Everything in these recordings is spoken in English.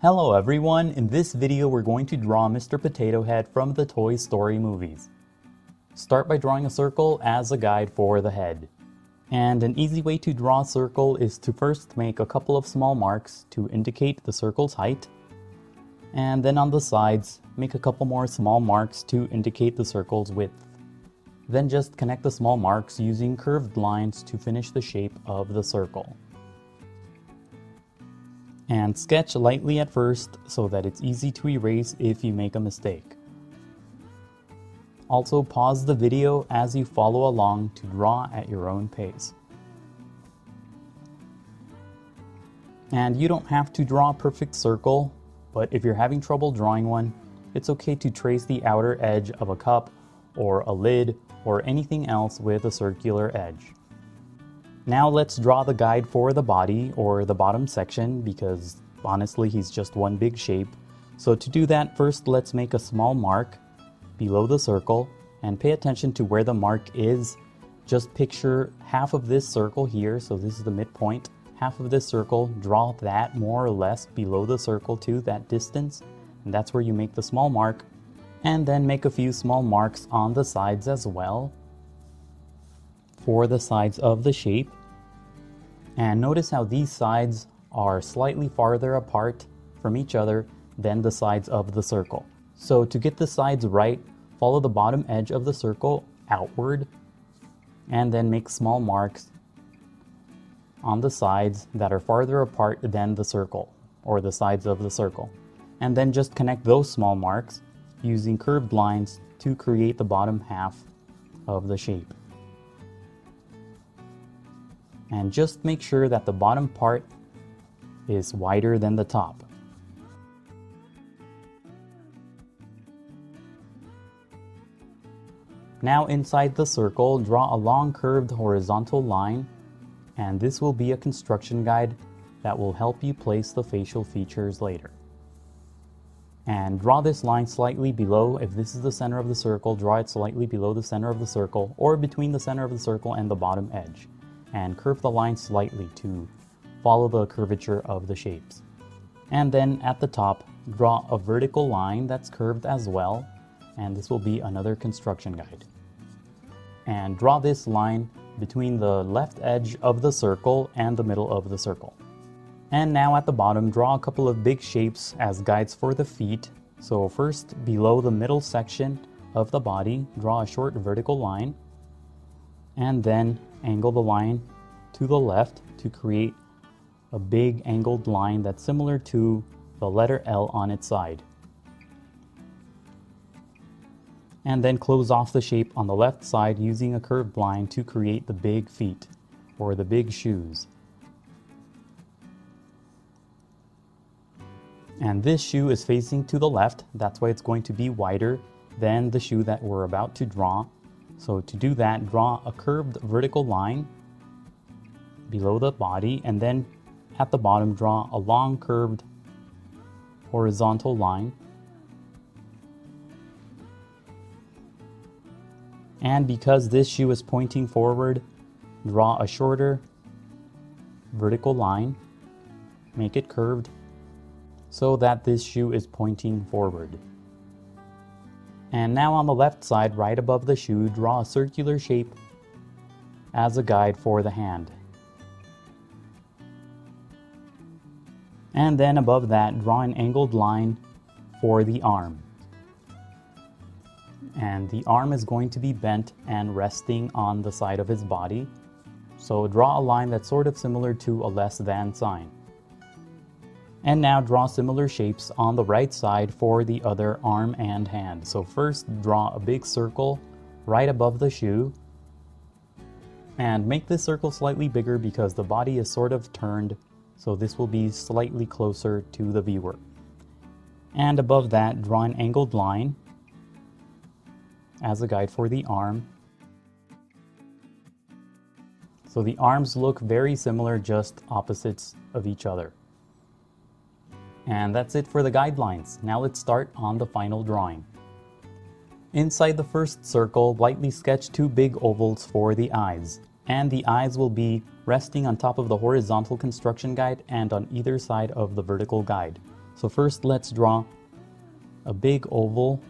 Hello everyone, in this video we're going to draw Mr. Potato Head from the Toy Story movies. Start by drawing a circle as a guide for the head. And an easy way to draw a circle is to first make a couple of small marks to indicate the circle's height. And then on the sides, make a couple more small marks to indicate the circle's width. Then just connect the small marks using curved lines to finish the shape of the circle. And sketch lightly at first so that it's easy to erase if you make a mistake. Also pause the video as you follow along to draw at your own pace. And you don't have to draw a perfect circle, but if you're having trouble drawing one, it's okay to trace the outer edge of a cup or a lid or anything else with a circular edge. Now let's draw the guide for the body or the bottom section because honestly he's just one big shape. So to do that, first let's make a small mark below the circle and pay attention to where the mark is. Just picture half of this circle here, so this is the midpoint. Half of this circle, draw that more or less below the circle to that distance, and that's where you make the small mark. And then make a few small marks on the sides as well for the sides of the shape. And notice how these sides are slightly farther apart from each other than the sides of the circle. So to get the sides right, follow the bottom edge of the circle outward and then make small marks on the sides that are farther apart than the circle or the sides of the circle. And then just connect those small marks using curved lines to create the bottom half of the shape. And just make sure that the bottom part is wider than the top. Now inside the circle, draw a long curved horizontal line, and this will be a construction guide that will help you place the facial features later. And draw this line slightly below. If this is the center of the circle, draw it slightly below the center of the circle or between the center of the circle and the bottom edge. And curve the line slightly to follow the curvature of the shapes. And then at the top, draw a vertical line that's curved as well, and this will be another construction guide. And draw this line between the left edge of the circle and the middle of the circle. And now at the bottom, draw a couple of big shapes as guides for the feet. So first, below the middle section of the body, draw a short vertical line, and then angle the line to the left to create a big angled line that's similar to the letter L on its side. And then close off the shape on the left side using a curved line to create the big feet or the big shoes. And this shoe is facing to the left, that's why it's going to be wider than the shoe that we're about to draw. So to do that, draw a curved vertical line below the body, and then at the bottom draw a long curved horizontal line. And because this shoe is pointing forward, draw a shorter vertical line, make it curved so that this shoe is pointing forward. And now on the left side, right above the shoe, draw a circular shape as a guide for the hand. And then above that, draw an angled line for the arm. And the arm is going to be bent and resting on the side of his body. So draw a line that's sort of similar to a less than sign. And now draw similar shapes on the right side for the other arm and hand. So first draw a big circle right above the shoe. And make this circle slightly bigger because the body is sort of turned, so this will be slightly closer to the viewer. And above that, draw an angled line as a guide for the arm. So the arms look very similar, just opposites of each other. And that's it for the guidelines. Now let's start on the final drawing. Inside the first circle, lightly sketch two big ovals for the eyes. And the eyes will be resting on top of the horizontal construction guide and on either side of the vertical guide. So first let's draw a big oval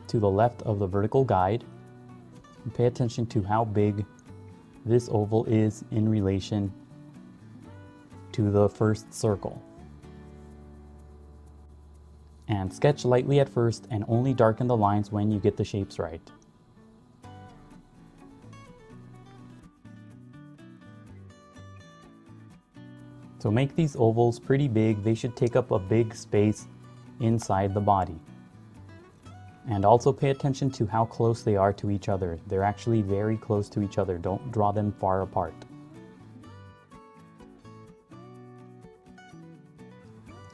to the left of the vertical guide. And pay attention to how big this oval is in relation to the first circle. And sketch lightly at first and only darken the lines when you get the shapes right. So make these ovals pretty big. They should take up a big space inside the body. And also pay attention to how close they are to each other. They're actually very close to each other. Don't draw them far apart.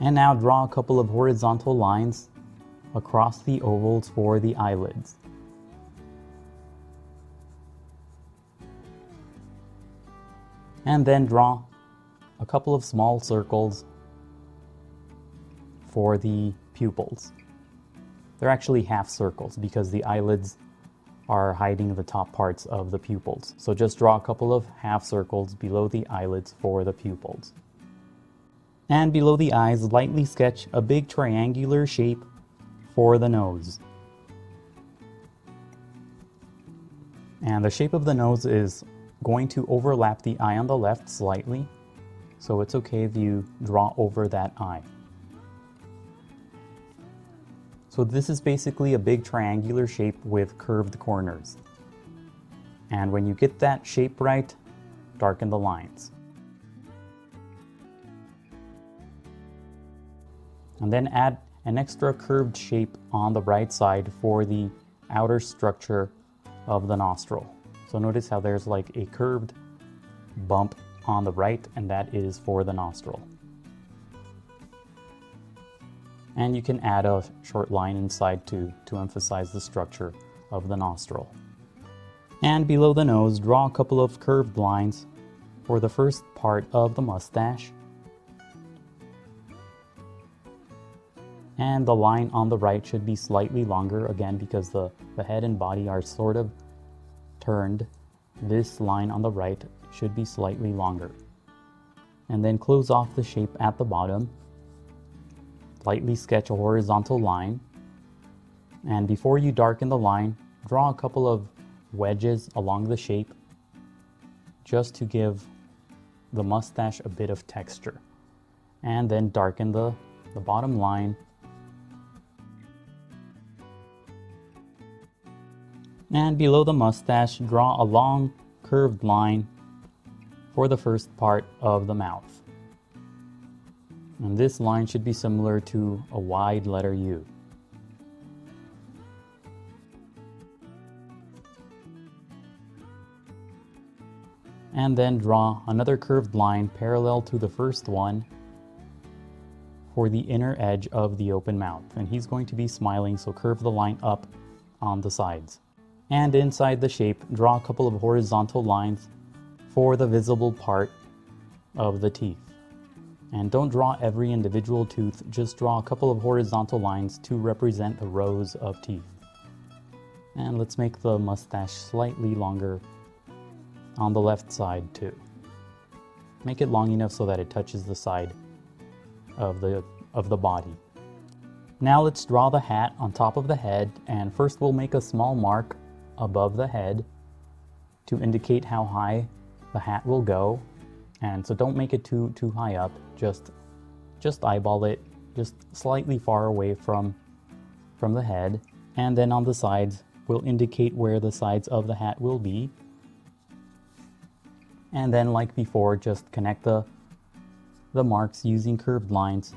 And now draw a couple of horizontal lines across the ovals for the eyelids. And then draw a couple of small circles for the pupils. They're actually half circles because the eyelids are hiding the top parts of the pupils. So just draw a couple of half circles below the eyelids for the pupils. And below the eyes, lightly sketch a big triangular shape for the nose. And the shape of the nose is going to overlap the eye on the left slightly, so it's okay if you draw over that eye. So this is basically a big triangular shape with curved corners. And when you get that shape right, darken the lines. And then add an extra curved shape on the right side for the outer structure of the nostril. So notice how there's like a curved bump on the right, and that is for the nostril. And you can add a short line inside to emphasize the structure of the nostril. And below the nose, draw a couple of curved lines for the first part of the mustache. And the line on the right should be slightly longer, again because the head and body are sort of turned. This line on the right should be slightly longer. And then close off the shape at the bottom. Lightly sketch a horizontal line. And before you darken the line, draw a couple of wedges along the shape just to give the mustache a bit of texture. And then darken the bottom line. And below the mustache, draw a long curved line for the first part of the mouth. And this line should be similar to a wide letter U. And then draw another curved line parallel to the first one for the inner edge of the open mouth. And he's going to be smiling, so curve the line up on the sides. And inside the shape, draw a couple of horizontal lines for the visible part of the teeth. And don't draw every individual tooth, just draw a couple of horizontal lines to represent the rows of teeth. And let's make the mustache slightly longer on the left side too. Make it long enough so that it touches the side of the body. Now let's draw the hat on top of the head, and first we'll make a small mark above the head to indicate how high the hat will go. And so don't make it too high up, just eyeball it just slightly far away from the head. And then on the sides, we'll indicate where the sides of the hat will be. And then like before, just connect the marks using curved lines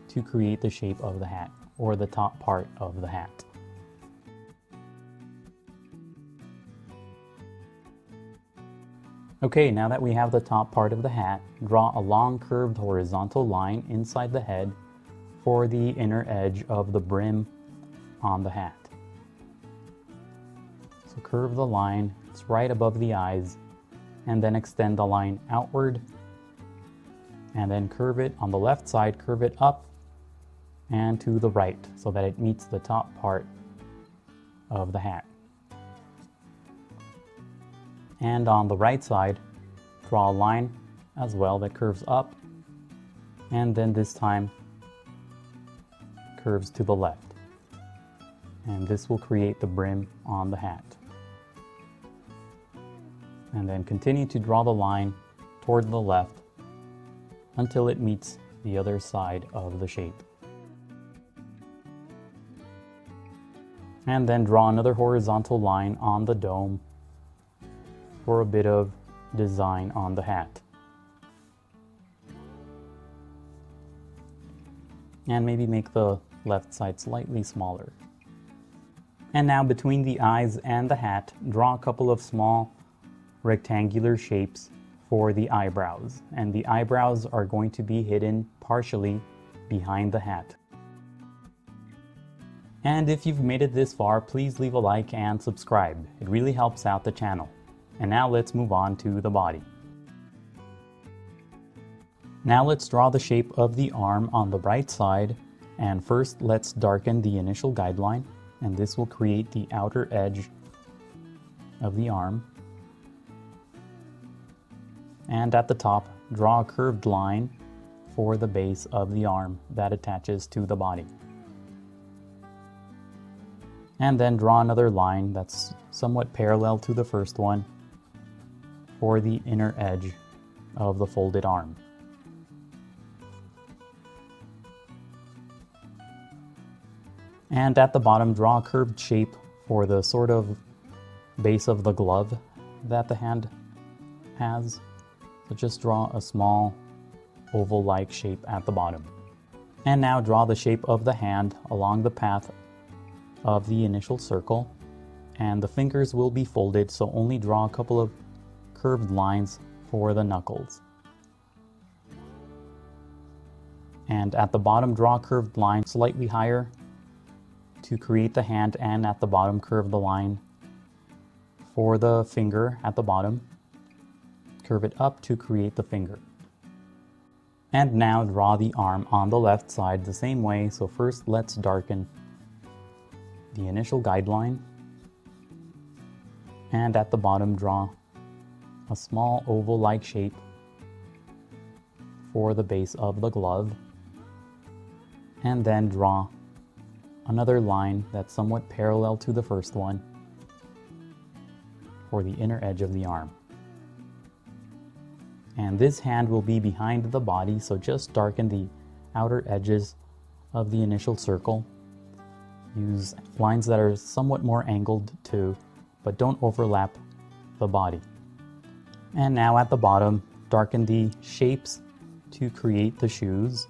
to create the shape of the hat, or the top part of the hat. Okay, now that we have the top part of the hat, draw a long curved horizontal line inside the head for the inner edge of the brim on the hat. So curve the line, it's right above the eyes, and then extend the line outward, and then curve it on the left side, curve it up and to the right so that it meets the top part of the hat. And on the right side, draw a line as well that curves up, and then this time curves to the left. And this will create the brim on the hat. And then continue to draw the line toward the left until it meets the other side of the shape. And then draw another horizontal line on the dome for a bit of design on the hat. And maybe make the left side slightly smaller. And now between the eyes and the hat, draw a couple of small rectangular shapes for the eyebrows. And the eyebrows are going to be hidden partially behind the hat. And if you've made it this far, please leave a like and subscribe. It really helps out the channel. And now let's move on to the body. Now let's draw the shape of the arm on the right side, and first let's darken the initial guideline, and this will create the outer edge of the arm. And at the top, draw a curved line for the base of the arm that attaches to the body. And then draw another line that's somewhat parallel to the first one for the inner edge of the folded arm. And at the bottom, draw a curved shape for the sort of base of the glove that the hand has. So just draw a small oval-like shape at the bottom. And now draw the shape of the hand along the path of the initial circle, and the fingers will be folded, so only draw a couple of curved lines for the knuckles. And at the bottom, draw a curved line slightly higher to create the hand, and at the bottom curve the line for the finger at the bottom. Curve it up to create the finger. And now draw the arm on the left side the same way, so first let's darken the initial guideline, and at the bottom draw a small oval-like shape for the base of the glove, and then draw another line that's somewhat parallel to the first one for the inner edge of the arm. And this hand will be behind the body, so just darken the outer edges of the initial circle. Use lines that are somewhat more angled too, but don't overlap the body. And now at the bottom, darken the shapes to create the shoes.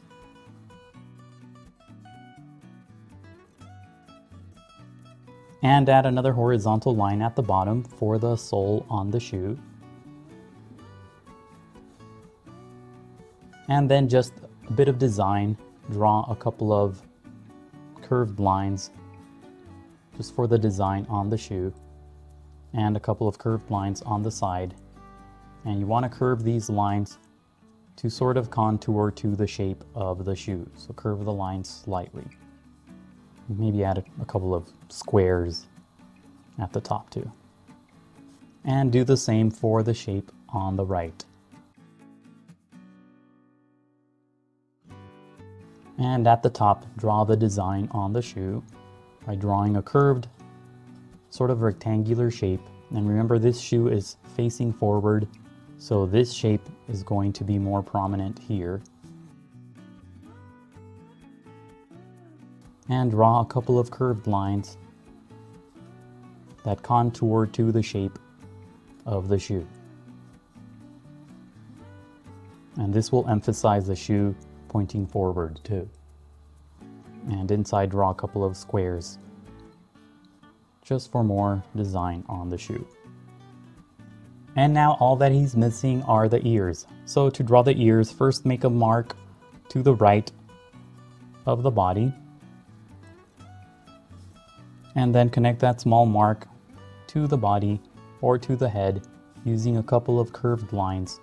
And add another horizontal line at the bottom for the sole on the shoe. And then just a bit of design, draw a couple of curved lines just for the design on the shoe, and a couple of curved lines on the side. And you want to curve these lines to sort of contour to the shape of the shoe. So curve the lines slightly. Maybe add a couple of squares at the top too. And do the same for the shape on the right. And at the top, draw the design on the shoe by drawing a curved, sort of rectangular shape. And remember, this shoe is facing forward, so this shape is going to be more prominent here. And draw a couple of curved lines that contour to the shape of the shoe. And this will emphasize the shoe pointing forward too. And inside, draw a couple of squares just for more design on the shoe. And now all that he's missing are the ears. So to draw the ears, first make a mark to the right of the body, and then connect that small mark to the body or to the head using a couple of curved lines,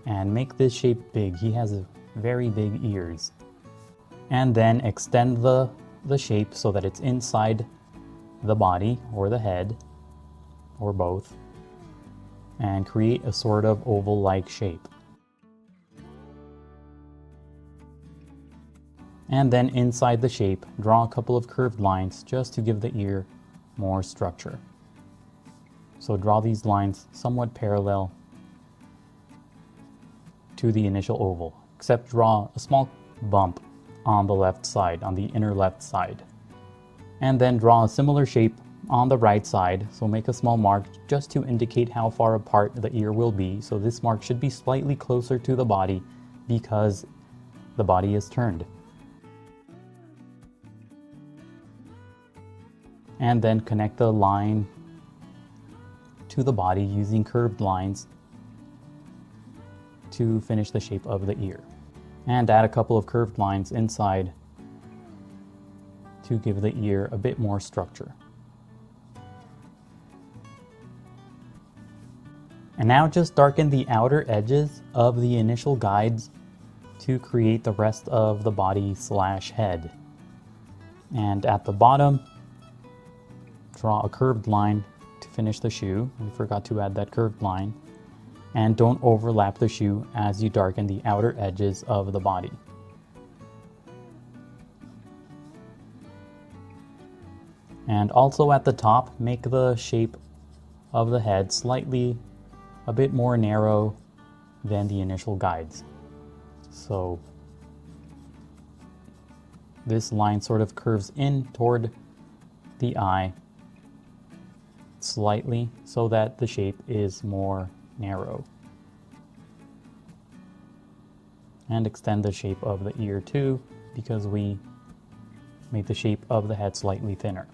and make this shape big. He has very big ears. And then extend the shape so that it's inside the body or the head or both, and create a sort of oval-like shape. And then inside the shape, draw a couple of curved lines just to give the ear more structure. So draw these lines somewhat parallel to the initial oval, except draw a small bump on the left side, on the inner left side. And then draw a similar shape on the right side, so make a small mark just to indicate how far apart the ear will be. So this mark should be slightly closer to the body because the body is turned. And then connect the line to the body using curved lines to finish the shape of the ear. And add a couple of curved lines inside to give the ear a bit more structure. And now just darken the outer edges of the initial guides to create the rest of the body / head. And at the bottom, draw a curved line to finish the shoe. We forgot to add that curved line. And don't overlap the shoe as you darken the outer edges of the body. And also at the top, make the shape of the head slightly a bit more narrow than the initial guides. So this line sort of curves in toward the eye slightly so that the shape is more narrow. And extend the shape of the ear too, because we made the shape of the head slightly thinner.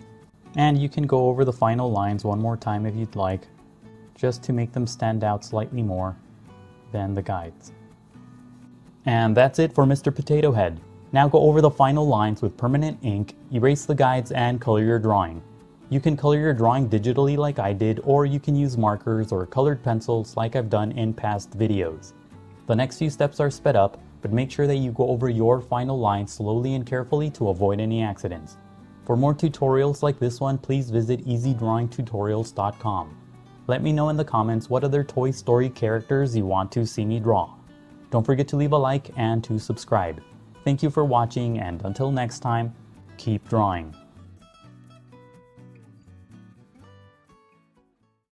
And you can go over the final lines one more time if you'd like, just to make them stand out slightly more than the guides. And that's it for Mr. Potato Head. Now go over the final lines with permanent ink, erase the guides, and color your drawing. You can color your drawing digitally like I did, or you can use markers or colored pencils like I've done in past videos. The next few steps are sped up, but make sure that you go over your final lines slowly and carefully to avoid any accidents. For more tutorials like this one, please visit easydrawingtutorials.com. Let me know in the comments what other Toy Story characters you want to see me draw. Don't forget to leave a like and to subscribe. Thank you for watching, and until next time, keep drawing.